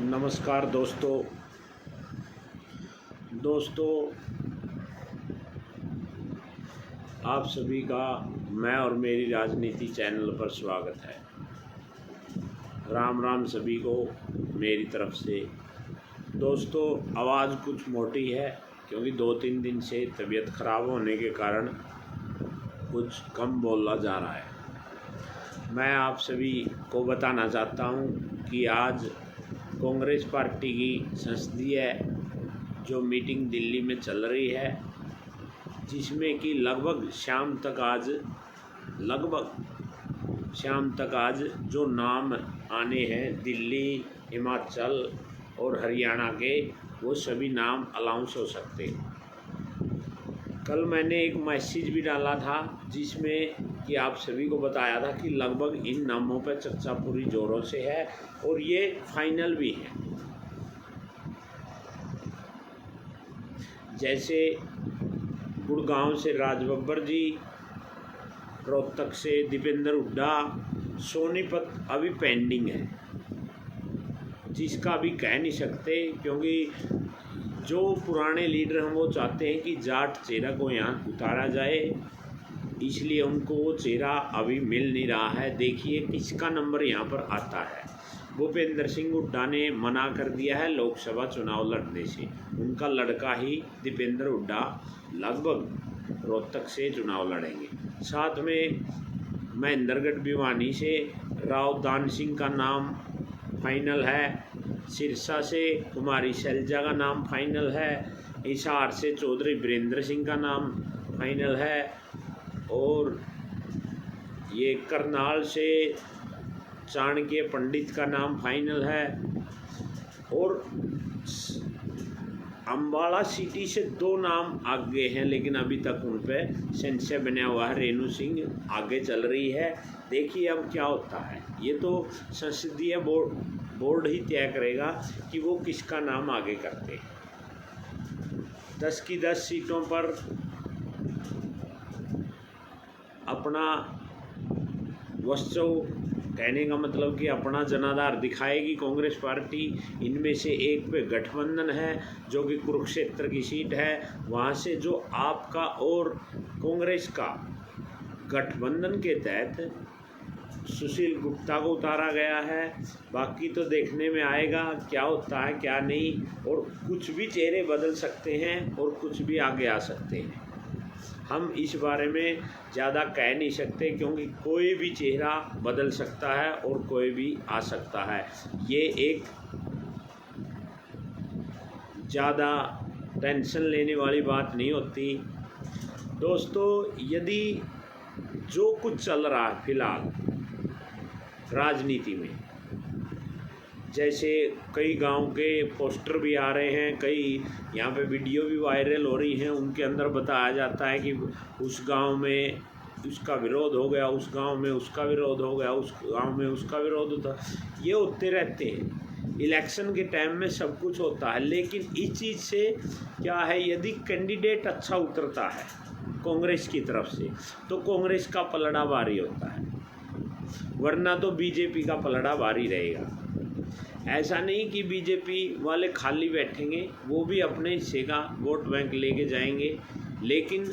नमस्कार दोस्तों आप सभी का मैं और मेरी राजनीति चैनल पर स्वागत है। राम राम सभी को मेरी तरफ से। दोस्तों, आवाज़ कुछ मोटी है क्योंकि 2-3 दिन से तबीयत ख़राब होने के कारण कुछ कम बोला जा रहा है। मैं आप सभी को बताना चाहता हूं कि आज कांग्रेस पार्टी की संसदीय जो मीटिंग दिल्ली में चल रही है, जिसमें कि लगभग शाम तक आज जो नाम आने हैं दिल्ली, हिमाचल और हरियाणा के, वो सभी नाम अनाउंस हो सकते हैं। कल मैंने एक मैसेज भी डाला था जिसमें कि आप सभी को बताया था कि लगभग इन नामों पर चर्चा पूरी जोरों से है और ये फाइनल भी है। जैसे गुड़गांव से राज बब्बर जी, रोहतक से दीपेंद्र हुड्डा, सोनीपत अभी पेंडिंग है, जिसका भी कह नहीं सकते क्योंकि जो पुराने लीडर हैं वो चाहते हैं कि जाट चेहरा को यहाँ उतारा जाए, इसलिए उनको वो चेहरा अभी मिल नहीं रहा है। देखिए किसका नंबर यहाँ पर आता है। भूपेंद्र सिंह हुड्डा ने मना कर दिया है लोकसभा चुनाव लड़ने से। उनका लड़का ही दीपेंद्र हुड्डा लगभग रोहतक से चुनाव लड़ेंगे। साथ में महेंद्रगढ़ भिवानी से राव दान सिंह का नाम फाइनल है। सिरसा से कुमारी शैलजा का नाम फाइनल है। हिसार से चौधरी वीरेंद्र सिंह का नाम फाइनल है। और ये करनाल से चाणक्य पंडित का नाम फाइनल है। और अम्बाला सिटी से 2 नाम आगे हैं, लेकिन अभी तक उन पर संशय बना हुआ है। रेणु सिंह आगे चल रही है। देखिए अब क्या होता है। ये तो संसदीय बोर्ड ही तय करेगा कि वो किसका नाम आगे करते हैं। 10 की 10 सीटों पर अपना वस्तु, कहने का मतलब कि अपना जनाधार दिखाएगी कांग्रेस पार्टी। इनमें से एक पे गठबंधन है जो कि कुरुक्षेत्र की सीट है। वहाँ से जो आपका और कांग्रेस का गठबंधन के तहत सुशील गुप्ता को उतारा गया है। बाकी तो देखने में आएगा क्या होता है क्या नहीं। और कुछ भी चेहरे बदल सकते हैं और कुछ भी आगे आ सकते हैं। हम इस बारे में ज़्यादा कह नहीं सकते क्योंकि कोई भी चेहरा बदल सकता है और कोई भी आ सकता है। ये एक ज़्यादा टेंशन लेने वाली बात नहीं होती। दोस्तों, यदि जो कुछ चल रहा है फिलहाल राजनीति में, जैसे कई गांव के पोस्टर भी आ रहे हैं, कई यहाँ पे वीडियो भी वायरल हो रही हैं, उनके अंदर बताया जाता है कि उस गांव में उसका विरोध हो गया, उस गांव में उसका विरोध हो गया, उस गांव में उसका विरोध होता। ये होते रहते हैं। इलेक्शन के टाइम में सब कुछ होता है। लेकिन इस चीज़ से क्या है, यदि कैंडिडेट अच्छा उतरता है कांग्रेस की तरफ से तो कांग्रेस का पलड़ा भारी होता है, वरना तो बीजेपी का पलड़ा भारी रहेगा। ऐसा नहीं कि बीजेपी वाले खाली बैठेंगे, वो भी अपने हिस्से का वोट बैंक लेके जाएंगे। लेकिन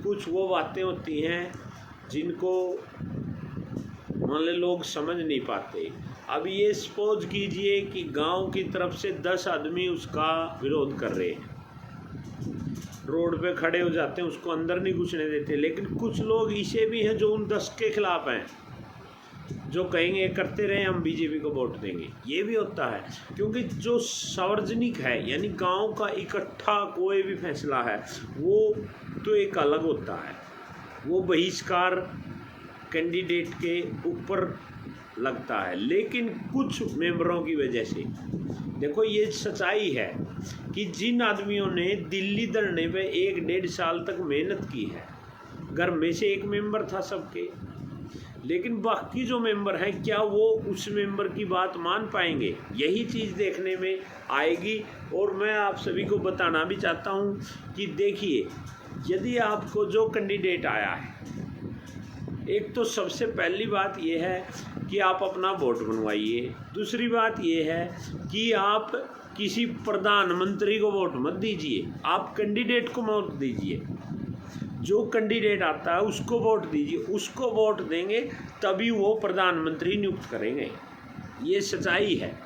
कुछ वो बातें होती हैं जिनको मान ले लोग समझ नहीं पाते। अब ये सपोज कीजिए कि गांव की तरफ से 10 आदमी उसका विरोध कर रहे हैं, रोड पे खड़े हो जाते हैं, उसको अंदर नहीं घुसने देते। लेकिन कुछ लोग ऐसे भी हैं जो उन 10 के खिलाफ हैं, जो कहेंगे करते रहे हम बीजेपी को वोट देंगे। ये भी होता है क्योंकि जो सार्वजनिक है यानी गांव का इकट्ठा कोई भी फैसला है वो तो एक अलग होता है। वो बहिष्कार कैंडिडेट के ऊपर लगता है। लेकिन कुछ मेंबरों की वजह से, देखो ये सच्चाई है कि जिन आदमियों ने दिल्ली धरने पे 1-1.5 साल तक मेहनत की है, घर में से एक मेंबर था सबके, लेकिन बाकी जो मेंबर हैं क्या वो उस मेंबर की बात मान पाएंगे? यही चीज़ देखने में आएगी। और मैं आप सभी को बताना भी चाहता हूं कि देखिए, यदि आपको जो कैंडिडेट आया है एक तो सबसे पहली बात ये है कि आप अपना वोट बनवाइए। दूसरी बात ये है कि आप किसी प्रधानमंत्री को वोट मत दीजिए, आप कैंडिडेट को वोट दीजिए। जो कैंडिडेट आता है उसको वोट दीजिए, उसको वोट देंगे तभी वो प्रधानमंत्री नियुक्त करेंगे। ये सच्चाई है।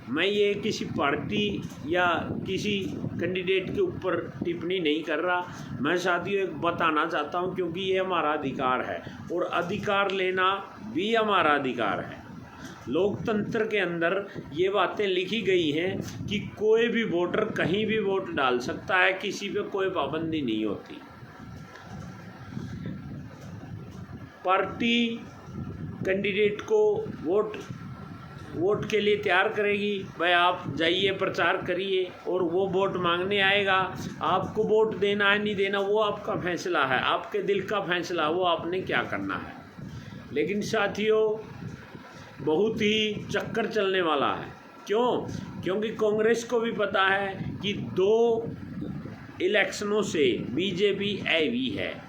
मैं ये किसी पार्टी या किसी कैंडिडेट के ऊपर टिप्पणी नहीं कर रहा। मैं साथियों एक बताना चाहता हूँ, क्योंकि ये हमारा अधिकार है और अधिकार लेना भी हमारा अधिकार है। लोकतंत्र के अंदर ये बातें लिखी गई हैं कि कोई भी वोटर कहीं भी वोट डाल सकता है, किसी पे कोई पाबंदी नहीं होती। पार्टी कैंडिडेट को वोट के लिए तैयार करेगी, भाई आप जाइए प्रचार करिए, और वो वोट मांगने आएगा। आपको वोट देना है नहीं देना वो आपका फैसला है, आपके दिल का फैसला, वो आपने क्या करना है। लेकिन साथियों बहुत ही चक्कर चलने वाला है। क्यों? क्योंकि कांग्रेस को भी पता है कि 2 इलेक्शनों से बीजेपी हैवी है,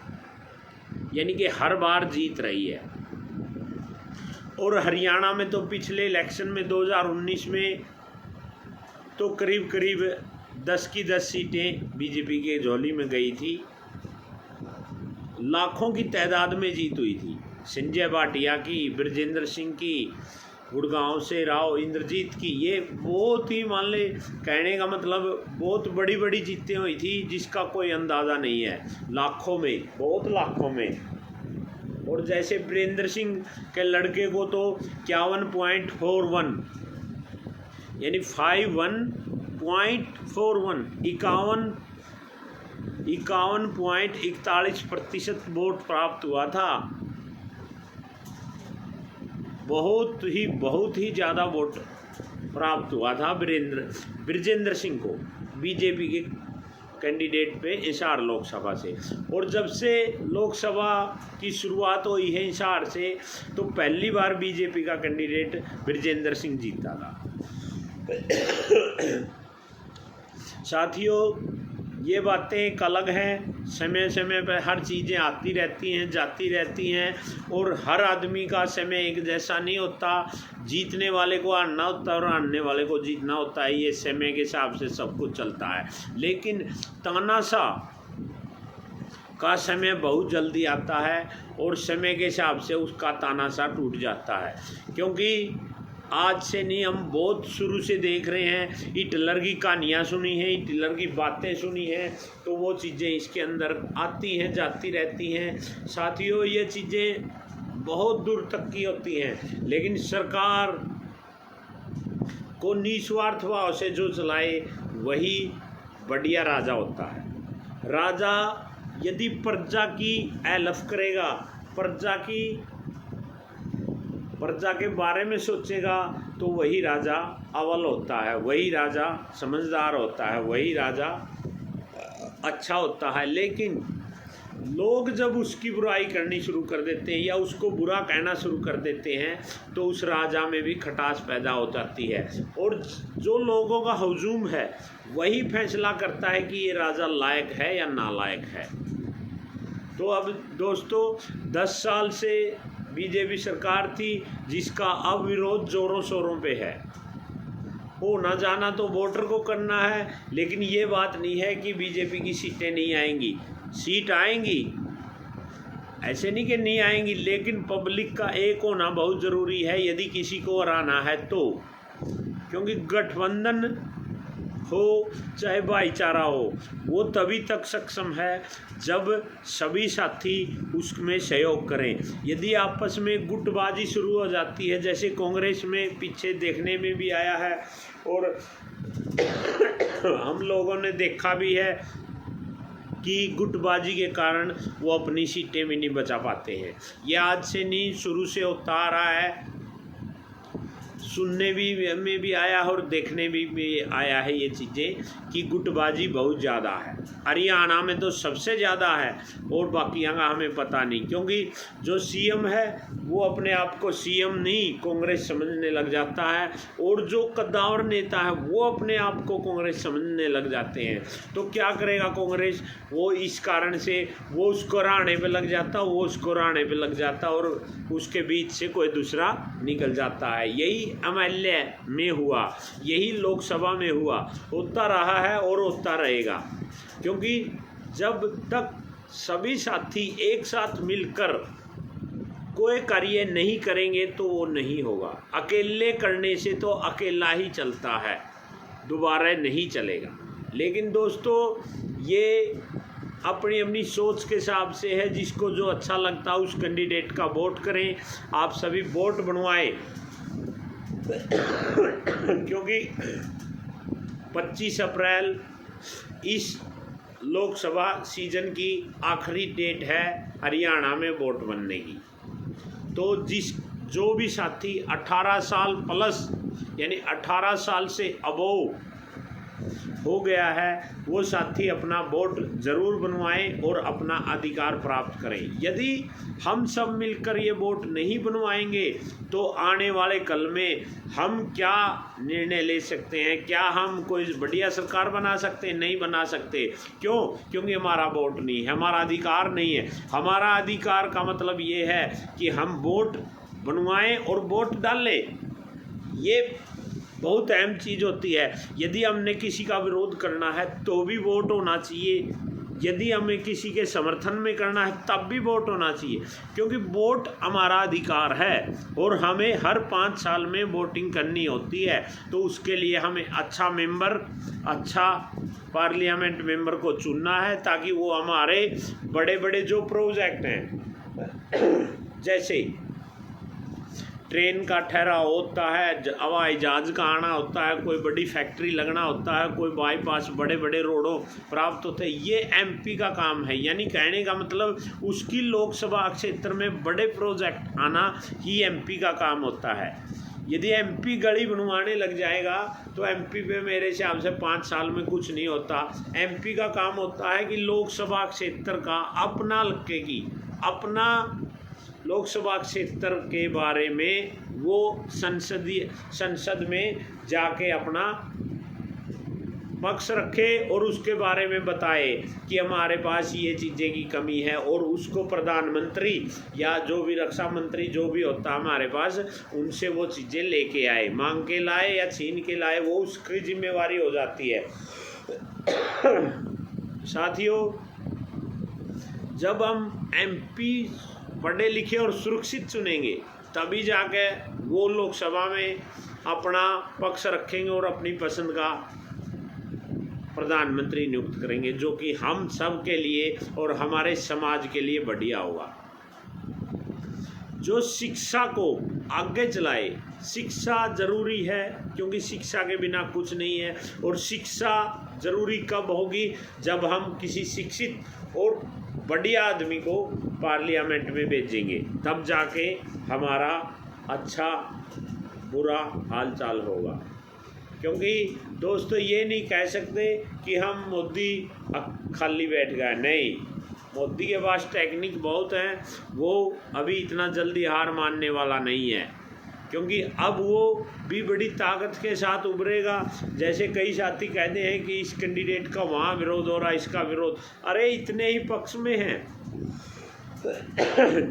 यानी कि हर बार जीत रही है। और हरियाणा में तो पिछले इलेक्शन में 2019 में तो करीब करीब 10 की 10 सीटें बीजेपी के झोली में गई थी। लाखों की तादाद में जीत हुई थी। संजय भाटिया की, ब्रजेंद्र सिंह की, गुड़गांव से राव इंद्रजीत की, ये बहुत ही मान ले कहने का मतलब बहुत बड़ी बड़ी जीतें हुई थी, जिसका कोई अंदाज़ा नहीं है। लाखों में, बहुत लाखों में। और जैसे वीरेंद्र सिंह के लड़के को तो 51.41 यानी 51.41 51.41% वोट प्राप्त हुआ था। बहुत ही ज़्यादा वोट प्राप्त हुआ था ब्रजेंद्र सिंह को बीजेपी के कैंडिडेट पे हिसार लोकसभा से। और जब से लोकसभा की शुरुआत हुई है हिसार से, तो पहली बार बीजेपी का कैंडिडेट ब्रजेंद्र सिंह जीता था। साथियों ये बातें एक अलग हैं। समय समय पर हर चीज़ें आती रहती हैं, जाती रहती हैं, और हर आदमी का समय एक जैसा नहीं होता। जीतने वाले को हारना होता है और हारने वाले को जीतना होता है। ये समय के हिसाब से सब कुछ चलता है। लेकिन तानाशाह का समय बहुत जल्दी आता है और समय के हिसाब से उसका तानाशाह टूट जाता है। क्योंकि आज से नहीं, हम बहुत शुरू से देख रहे हैं। हिटलर की कहानियाँ सुनी हैं, हिटलर की बातें सुनी हैं, तो वो चीज़ें इसके अंदर आती हैं, जाती रहती हैं। साथियों ये चीज़ें बहुत दूर तक की होती हैं, लेकिन सरकार को निस्वार्थ भाव से जो चलाए वही बढ़िया राजा होता है। राजा यदि प्रजा की हेल्प करेगा, प्रजा के बारे में सोचेगा, तो वही राजा अव्वल होता है, वही राजा समझदार होता है, वही राजा अच्छा होता है। लेकिन लोग जब उसकी बुराई करनी शुरू कर देते हैं या उसको बुरा कहना शुरू कर देते हैं, तो उस राजा में भी खटास पैदा हो जाती है। और जो लोगों का हजूम है वही फैसला करता है कि ये राजा लायक है या नालायक है। तो अब दोस्तों 10 साल से बीजेपी सरकार थी, जिसका अब विरोध जोरों शोरों पे है। होना जाना तो वोटर को करना है, लेकिन ये बात नहीं है कि बीजेपी की सीटें नहीं आएंगी। सीट आएंगी, ऐसे नहीं कि नहीं आएंगी, लेकिन पब्लिक का एक होना बहुत ज़रूरी है यदि किसी को हराना है तो। क्योंकि गठबंधन हो चाहे भाईचारा हो, वो तभी तक सक्षम है जब सभी साथी उसमें सहयोग करें। यदि आपस में गुटबाजी शुरू हो जाती है, जैसे कांग्रेस में पीछे देखने में भी आया है और हम लोगों ने देखा भी है कि गुटबाजी के कारण वो अपनी सीटें भी नहीं बचा पाते हैं। ये आज से नहीं, शुरू से होता आ रहा है। सुनने में भी आया और देखने भी आया है ये चीज़ें कि गुटबाजी बहुत ज़्यादा है। हरियाणा में तो सबसे ज़्यादा है और बाकी यहाँ हमें पता नहीं, क्योंकि जो सीएम है वो अपने आप को सीएम नहीं कांग्रेस समझने लग जाता है और जो कद्दावर नेता है वो अपने आप को कांग्रेस समझने लग जाते हैं। तो क्या करेगा कांग्रेस, वो इस कारण से वो उसको राणे पे लग जाता, वो उसको राणे पे लग जाता और उसके बीच से कोई दूसरा निकल जाता है। यही एमएलए में हुआ, यही लोकसभा में हुआ, होता रहा है और होता रहेगा। क्योंकि जब तक सभी साथी एक साथ मिलकर कोई कार्य नहीं करेंगे तो वो नहीं होगा। अकेले करने से तो अकेला ही चलता है, दोबारा नहीं चलेगा। लेकिन दोस्तों ये अपनी अपनी सोच के हिसाब से है, जिसको जो अच्छा लगता है उस कैंडिडेट का वोट करें। आप सभी वोट बनवाएं क्योंकि 25 अप्रैल इस लोकसभा सीजन की आखिरी डेट है हरियाणा में वोट बनने की। तो जो भी साथी 18 साल प्लस यानी 18 साल से अबोव हो गया है वो साथी अपना वोट ज़रूर बनवाएं और अपना अधिकार प्राप्त करें। यदि हम सब मिलकर ये वोट नहीं बनवाएंगे तो आने वाले कल में हम क्या निर्णय ले सकते हैं, क्या हम कोई बढ़िया सरकार बना सकते हैं? नहीं बना सकते। क्यों? क्योंकि हमारा वोट नहीं है, हमारा अधिकार नहीं है। हमारा अधिकार का मतलब ये है कि हम वोट बनवाएं और वोट डालें। ये बहुत अहम चीज़ होती है। यदि हमने किसी का विरोध करना है तो भी वोट होना चाहिए, यदि हमें किसी के समर्थन में करना है तब भी वोट होना चाहिए, क्योंकि वोट हमारा अधिकार है और हमें हर 5 साल में वोटिंग करनी होती है। तो उसके लिए हमें अच्छा मेंबर, अच्छा पार्लियामेंट मेंबर को चुनना है ताकि वो हमारे बड़े बड़े जो प्रोजेक्ट हैं, जैसे ट्रेन का ठहराव होता है, हवाई जहाज़ का आना होता है, कोई बड़ी फैक्ट्री लगना होता है, कोई बाईपास, बड़े बड़े रोडों प्राप्त होते हैं, ये एमपी का काम है। यानी कहने का मतलब उसकी लोकसभा क्षेत्र में बड़े प्रोजेक्ट आना ही एमपी का काम होता है। यदि एमपी गली बनवाने लग जाएगा तो एमपी पे मेरे हिसाब से 5 साल में कुछ नहीं होता। एमपी का काम होता है कि लोकसभा क्षेत्र का अपना अपना लोकसभा क्षेत्र के बारे में वो संसद में जाके अपना पक्ष रखे और उसके बारे में बताए कि हमारे पास ये चीज़ें की कमी है, और उसको प्रधानमंत्री या जो भी रक्षा मंत्री जो भी होता है हमारे पास, उनसे वो चीज़ें लेके आए, मांग के लाए या छीन के लाए, वो उसकी जिम्मेवारी हो जाती है। साथियों, जब हम एमपी पढ़े लिखे और सुरक्षित चुनेंगे तभी जाके वो लोकसभा में अपना पक्ष रखेंगे और अपनी पसंद का प्रधानमंत्री नियुक्त करेंगे, जो कि हम सब के लिए और हमारे समाज के लिए बढ़िया होगा। जो शिक्षा को आगे चलाए। शिक्षा ज़रूरी है क्योंकि शिक्षा के बिना कुछ नहीं है, और शिक्षा ज़रूरी कब होगी? जब हम किसी शिक्षित और बढ़िया आदमी को पार्लियामेंट में भेजेंगे, तब जाके हमारा अच्छा बुरा हाल चाल होगा। क्योंकि दोस्तों ये नहीं कह सकते कि हम मोदी खाली बैठ गए, नहीं, मोदी के पास टेक्निक बहुत हैं, वो अभी इतना जल्दी हार मानने वाला नहीं है, क्योंकि अब वो भी बड़ी ताकत के साथ उभरेगा। जैसे कई साथी कहते हैं कि इस कैंडिडेट का वहाँ विरोध हो रहा है, इसका विरोध, अरे इतने ही पक्ष में हैं,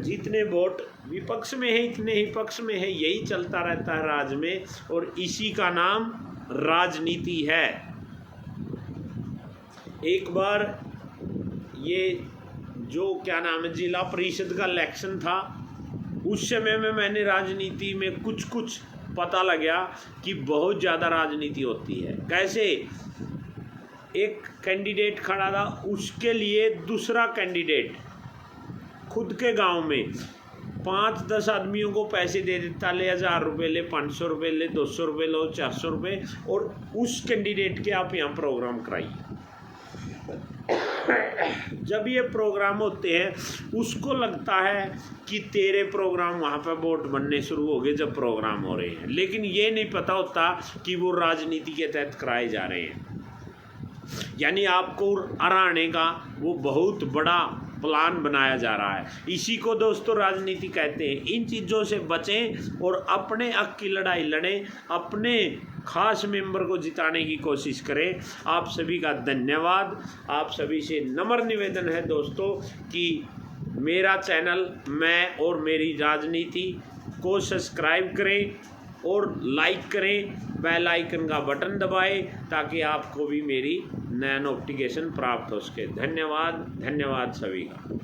जितने वोट विपक्ष में है इतने ही पक्ष में है। यही चलता रहता है राज्य में, और इसी का नाम राजनीति है। एक बार ये जो क्या नाम है जिला परिषद का इलेक्शन था, उस समय में मैंने राजनीति में कुछ पता लगा कि बहुत ज़्यादा राजनीति होती है। कैसे? एक कैंडिडेट खड़ा था, उसके लिए दूसरा कैंडिडेट खुद के गांव में 5-10 आदमियों को पैसे दे देता, ले 1000 रुपये, ले 500 रुपये, ले 200 रुपये, लो 400 रुपये, और उस कैंडिडेट के आप यहाँ प्रोग्राम कराइए। जब ये प्रोग्राम होते हैं उसको लगता है कि तेरे प्रोग्राम वहाँ पर वोट बनने शुरू हो गए जब प्रोग्राम हो रहे हैं, लेकिन ये नहीं पता होता कि वो राजनीति के तहत कराए जा रहे हैं। यानी आपको हराने का वो बहुत बड़ा प्लान बनाया जा रहा है। इसी को दोस्तों राजनीति कहते हैं। इन चीज़ों से बचें और अपने हक की लड़ाई लड़ें, अपने खास मेंबर को जिताने की कोशिश करें। आप सभी का धन्यवाद। आप सभी से नम्र निवेदन है दोस्तों कि मेरा चैनल मैं और मेरी राजनीति को सब्सक्राइब करें और लाइक करें, बेल आइकन का बटन दबाएं ताकि आपको भी मेरी नया नोटिफिकेशन प्राप्त हो सके। धन्यवाद, धन्यवाद सभी का।